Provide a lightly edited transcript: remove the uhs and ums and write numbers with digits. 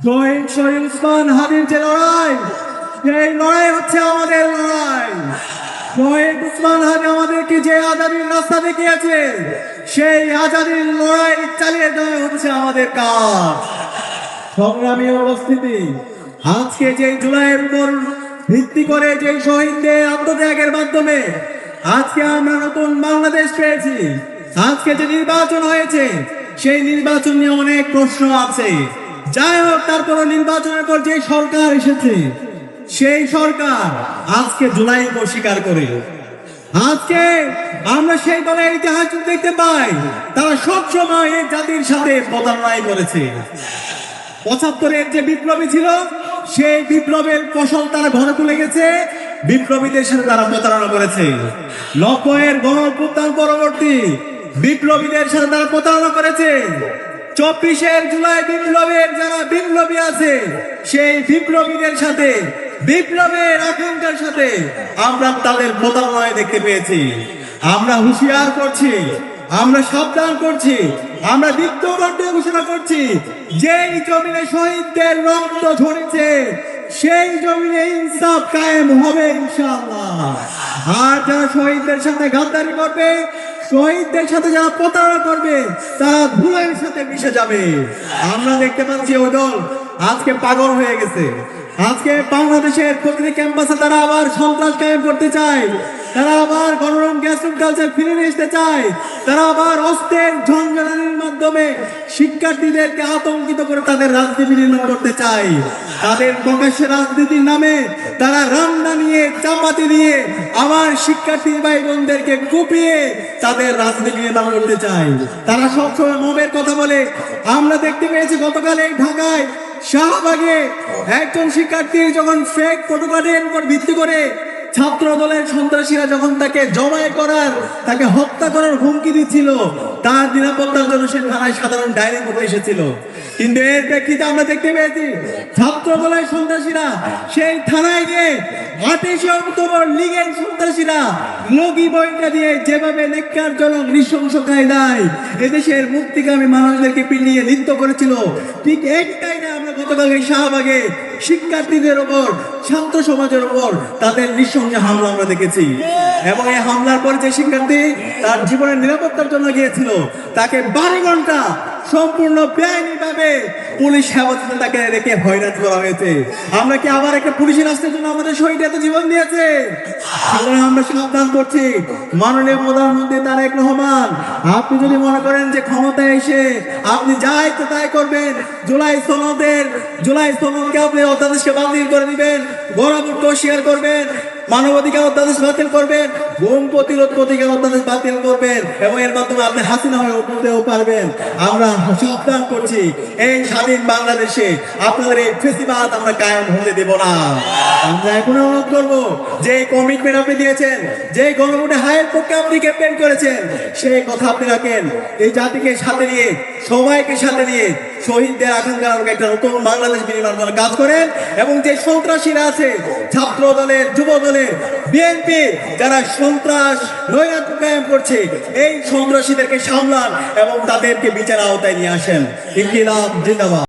শহীদ শহীদ উসমান হাদির যে লড়াই, সেই লড়াই হচ্ছে আমাদের লড়াই। শহীদ উসমান হাদি আমাদেরকে যে আজাদির রাস্তা দেখিয়েছে, সেই আজাদির লড়াই চালিয়ে যাওয়া হচ্ছে আমাদের কাজ। সংগ্রামী উপস্থিতি, আজকে যে জুলাইয়ের উপর ভিত্তি করে যে শহীদদের আত্মত্যাগের মাধ্যমে আজকে আমরা নতুন বাংলাদেশ পেয়েছি। আজকে যে নির্বাচন হয়েছে, সেই নির্বাচন নিয়ে অনেক প্রশ্ন আছে। যাই হোক, তারপর নির্বাচনের পর যে সরকার এসেছে, সেই সরকার আজকে জুলাইকে অস্বীকার করে। আজকে আমরা সেই দলের ইতিহাস দেখতে পাই, তারা সবসময় এই জাতির সাথে প্রতারণাই করেছে। ৭৫-এর যে বিপ্লবী ছিল, সেই বিপ্লবের ফসল তারা ঘরে তুলে গেছে। বিপ্লবীদের সাথে তারা প্রতারণা করেছে। ৯০-এর গণঅভ্যুত্থান পরবর্তী বিপ্লবীদের সাথে তারা প্রতারণা করেছে। ২৪-এর জুলাই বিপ্লবের যারা বিপ্লবী আছে, সেই বিপ্লবীদের সাথে, বিপ্লবের আকাঙ্ক্ষার সাথে আমরা তাদের প্রতারণায় দেখতে পেয়েছি। আমরা হুঁশিয়ার করছি, আমরা সাবধান করছি, আমরা দীপ্ত কণ্ঠে ঘোষণা করছি, যেই জমিনে শহীদদের রক্ত ঝরেছে, সেই জমিনে ইনসাফ কায়েম হবে ইনশাআল্লাহ। আর যারা শহীদদের সাথে গাদ্দারি করবে, শহীদদের সাথে যারা প্রতারণা করবে, তারা ধুলোর সাথে মিশে যাবে। আমরা দেখতে পাচ্ছি ওই দল আজকে পাগল হয়ে গেছে। আজকে বাংলাদেশের প্রতিটি ক্যাম্পাসে তারা আবার সন্ত্রাস কায়েম করতে চায়, তারা আবার গণরম গ্যাসরুম কালচার ফিরে আসতে চায়, তারা আবার অস্ত্রের ঝঞ্ঝানির মাধ্যমে শিক্ষার্থীদেরকে আতঙ্কিত করে তাদের রাজনীতি নির্মাণ করতে চায়। তাদের প্রকাশ্যে রাজনীতির নামে তারা রান্না নিয়ে, চাপাতি দিয়ে আমার শিক্ষার্থী ভাই বোনদেরকে কুপিয়ে তাদের রাজনীতি নির্মাণ করতে চায়। তারা সবসময় মবের কথা বলে। আমরা দেখতে পেয়েছি গতকাল এই ঢাকায় শাহবাগে একজন শিক্ষার্থী যখন ফেক ফটোকার্ডের উপর ভিত্তি করে ছাত্র দলের সন্ত্রাসীরা যখন তাকে জমায়েত করার, তাকে হত্যা করার হুমকি দিচ্ছিল, তার নিরাপত্তার জন্য সে থানায় সাধারণ ডায়েরি করতে এসেছিল। কিন্তু এর প্রেক্ষিতে আমরা দেখতে পেয়েছি ছাত্র দলের সন্ত্রাসীরা সেই থানায় গিয়ে ২৮ অক্টোবর লীগের সন্ত্রাসীরা লগি বইটা দিয়ে যেভাবে নেককারজনক নৃশংস কায়দায় এদেশের মুক্তিকামী মানুষদেরকে পিটিয়ে নৃত্য করেছিল, ঠিক একটাই না, আমরা গতকালকে শাহবাগে শিক্ষার্থীদের ওপর, ছাত্র সমাজের ওপর তাদের নৃশংস হামলা আমরা দেখেছি। এবং এই হামলার পর যে শিক্ষার্থী তার জীবনের নিরাপত্তার জন্য গিয়েছিল, তাকে ১২ ঘন্টা সম্পূর্ণ বেআইনিভাবে পুলিশ হেফাজতে তাকে রেখে হয়রানি করা হয়েছে। আমরা কি আবার একটা পুলিশের রাস্তার জন্য আমাদের শহীদ এত জীবন দিয়েছে? আমরা সাবধান করছি, মাননীয় প্রধানমন্ত্রী তারেক রহমান, আপনি যদি মনে করেন যে ক্ষমতায় এসে আপনি যা ইচ্ছা তাই করবেন, জুলাই সনদকে আপনি অধ্যাদেশকে বাতিল করে দিবেন, গণভোটকে অস্বীকার করবেন, মানবাধিকার অধ্যাদেশ বাতিল করবেন, গুম প্রতিরোধ প্রতিকার অধ্যাদেশ বাতিল করবেন, এবং এর মাধ্যমে আপনি হাসিনা হয়ে উঠতেও পারবেন। আমরা সাবধান করছি, এই স্বাধীন বাংলাদেশে আপনাদের এই ফেসিবাদ আমরা কায়েম হতে দেব না। আমরা এখন অনুরোধ করবো, যে কমিটমেন্ট আপনি দিয়েছেন, যে গণভোটে হায়ের পক্ষে আপনি ক্যাম্পেইন করেছেন, সেই কথা আপনি রাখেন। এই জাতিকে সাথে নিয়ে, সবাইকে সাথে নিয়ে শহীদদের আকাঙ্ক্ষার একটা নতুন বাংলাদেশ নির্মাণ করার কাজ করেন। এবং যে সন্ত্রাসীরা আছে, ছাত্র দলের, যুব দলের, বিএনপি, যারা সন্ত্রাস নৈরাজ্য কায়েম করছে, এই সন্ত্রাসীদেরকে সামলান এবং তাদেরকে বিচার আওতায় নিয়ে আসেন। ইনকিলাব জিন্দাবাদ।